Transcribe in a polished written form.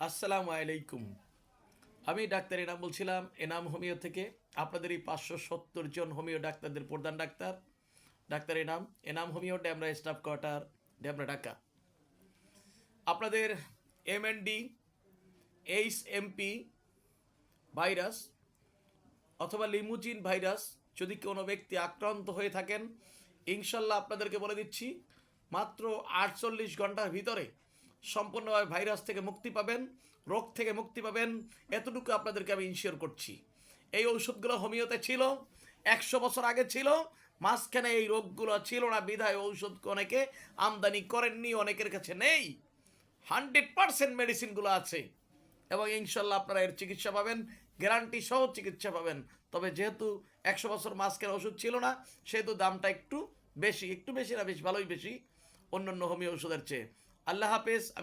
আসসালামু আলাইকুম। আমি ডাক্তার এনাম বলছিলাম, এনাম হোমিও থেকে। আপনাদের এই 570 জন হোমিও ডাক্তারদের প্রধান doctor doctor Enam. Enam homeo Demra staff quarter, Demra, Dhaka. আপনাদের MND, HMP ভাইরাস অথবা লিমুজিন ভাইরাস যদি কোনো ব্যক্তি আক্রান্ত হয়ে থাকেন, ইনশাল্লাহ আপনাদেরকে বলে দিচ্ছি, মাত্র 48 ঘন্টার ভিতরে সম্পূর্ণভাবে ভাইরাস থেকে মুক্তি পাবেন, রোগ থেকে মুক্তি পাবেন। এতটুকু আপনাদেরকে আমি ইনশিওর করছি। এই ঔষধগুলো হোমিওতে ছিল, 100 বছর আগে ছিল। মাঝখানে এই রোগগুলো ছিল না বিধায় ঔষধ অনেকে আমদানি করেননি, অনেকের কাছে নেই। 100% মেডিসিনগুলো আছে এবং ইনশাল্লাহ আপনারা এর চিকিৎসা পাবেন, গ্যারান্টি সহ চিকিৎসা পাবেন। তবে যেহেতু 100 বছর মাস্কের ওষুধ ছিল না, সেহেতু দামটা একটু বেশি, একটু বেশি না, বেশ ভালোই বেশি অন্যান্য হোমিও ওষুধের চেয়ে। আল্লাহ হাফেজ। আমি